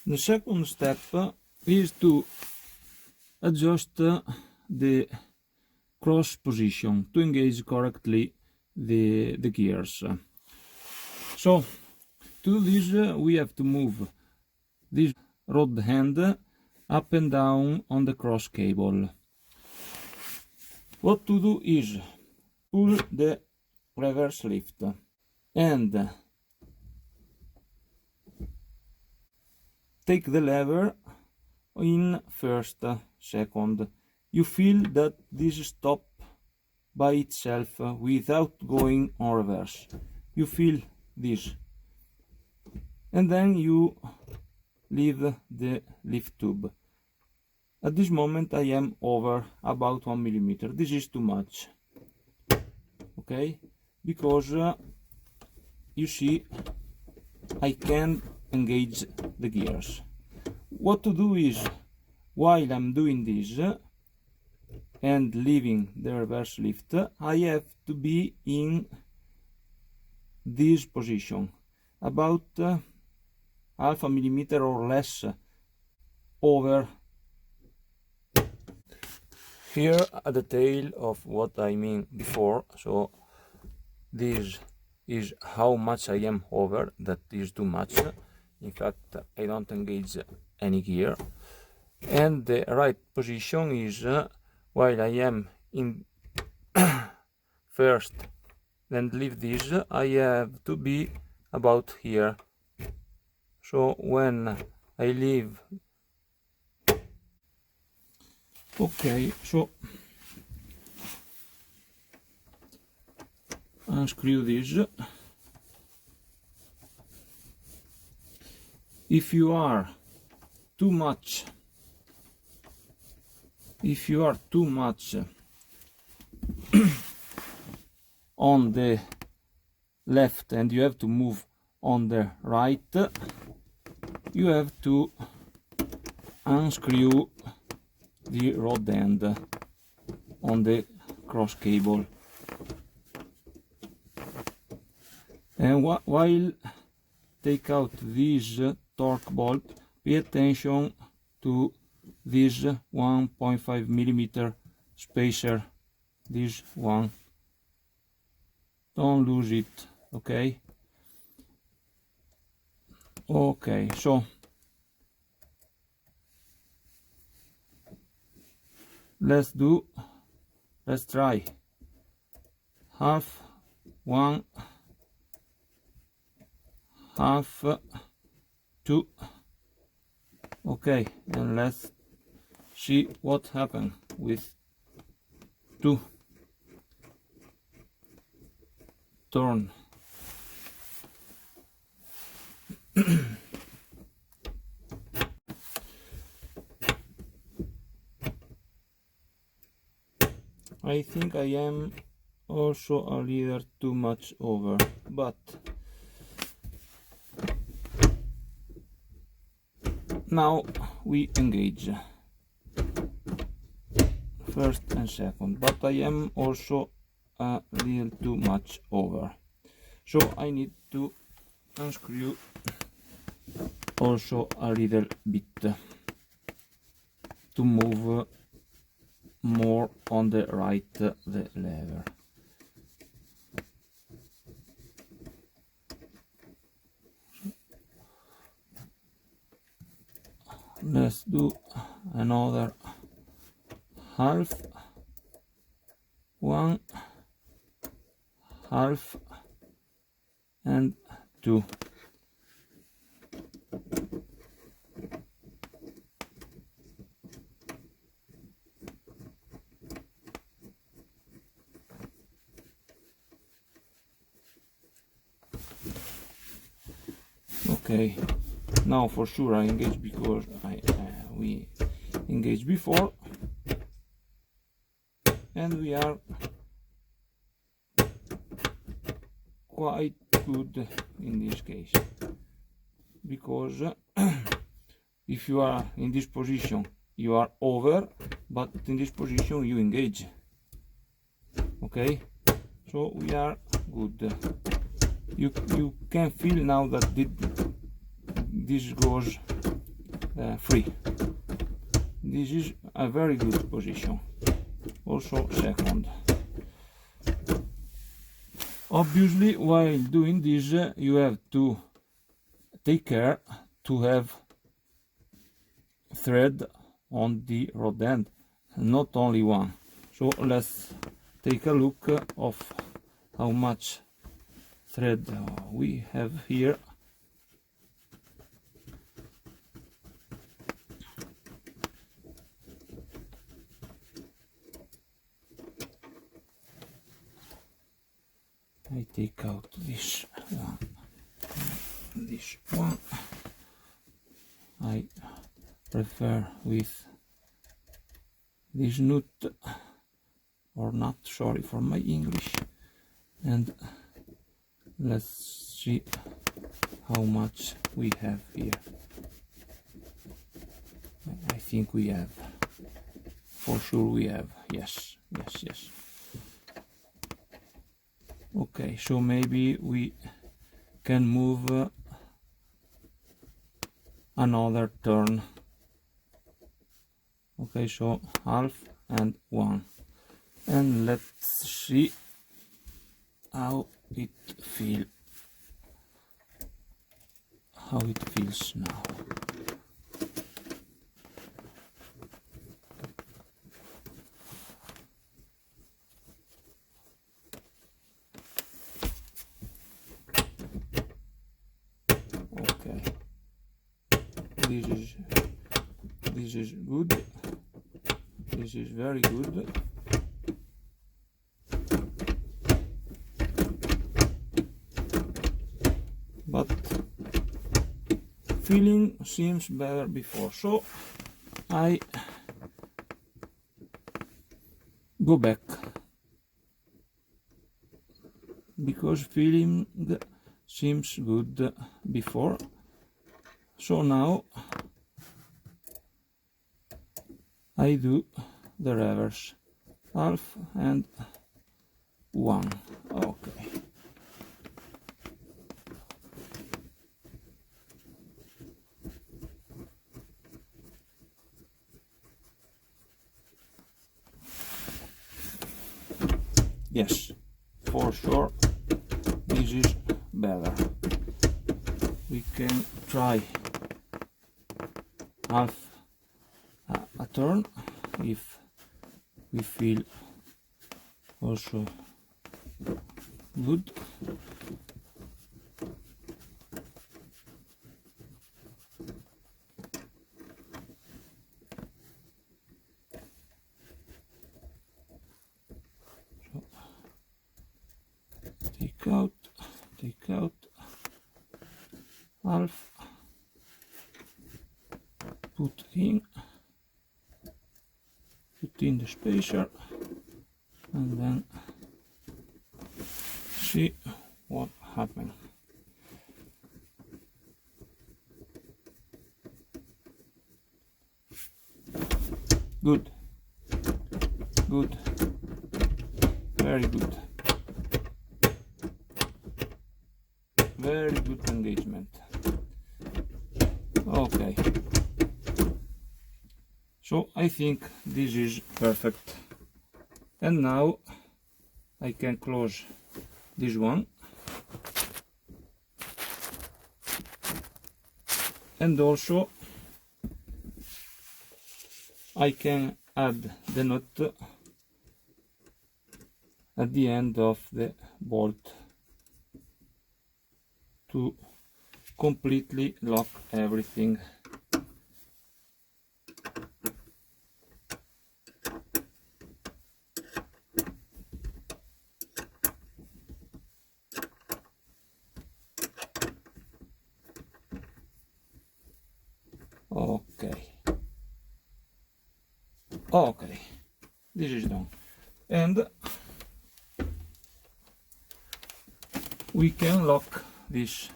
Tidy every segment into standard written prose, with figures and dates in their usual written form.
The second step is to adjust the cross position to engage correctly the gears. So to do this we have to move this rod hand up and down on the cross cable. What to do is pull the reverse lift and take the lever in first second. You feel that this stops by itself without going on reverse. You feel this, and then you leave the lift tube. At this moment I am over about 1 millimeter. This is too much, okay, because you see I can engage the gears. What to do is, while I'm doing this and leaving the reverse lift, I have to be in this position, about half a millimeter or less over. Here at the tail of what I mean before, so this is how much I am over. That is too much. In fact, I don't engage any gear. And the right position is while I am in first and leave this, I have to be about here. So when I leave, okay, so unscrew this. If you are too much on the left and you have to move on the right, you have to unscrew the rod end on the cross cable. And while take out this torque bolt, pay attention to this 1.5 millimeter spacer, this one, don't lose it, okay? Okay, so let's try half, one, half, two. Okay, then let's see what happened with two. Turn. I think I am also a little too much over, but now we engage first and second, but I am also a little too much over, so I need to unscrew also a little bit to move more on the right the lever. Let's do another half, one, half, and two. Okay, now for sure I engage because we engaged before, and we are quite good in this case, because if you are in this position you are over, but in this position you engage. Okay, so we are good. You can feel now that this goes free. This is a very good position. Also second. Obviously, while doing this, you have to take care to have thread on the rod end, not only one. So let's take a look of how much thread we have here. I take out this one. I prefer with this nut or nut, sorry for my English, and let's see how much we have here. I think we have, for sure we have, yes. Okay, so maybe we can move another turn. Okay, so half and one, and let's see how it feels now. Okay, this is good. This is very good. But feeling seems better before, so I go back because feeling seems good before. So now I do the reverse, half and one. Okay. Yes, for sure this is better. We can try half a turn if we feel also good. So, take out half, put in the spacer, and then see what happens. Good, very good, very good engagement. Okay, so I think this is perfect, and now I can close this one, and also I can add the nut at the end of the bolt to completely lock everything. Okay, this is done, and we can lock this.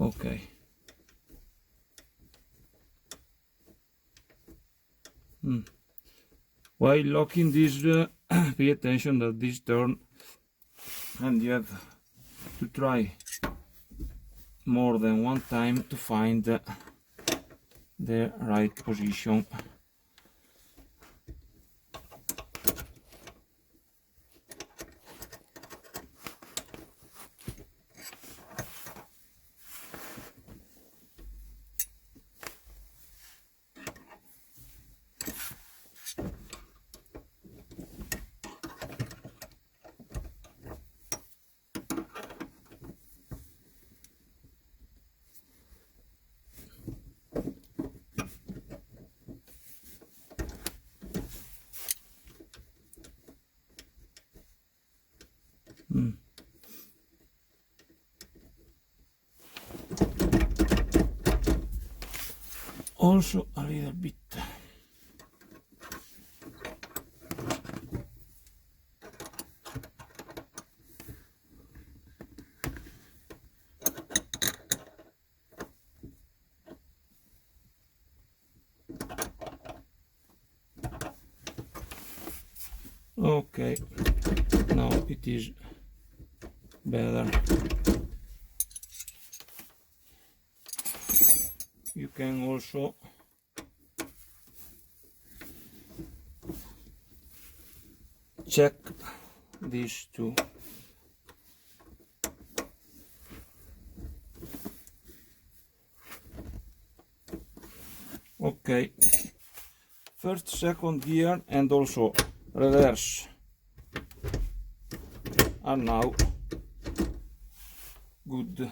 Okay. While locking this, pay attention that this turn, and you have to try more than one time to find the right position. Also a little bit. Okay, now it is better. You can also check these two. Okay, first, second gear and also reverse are now good.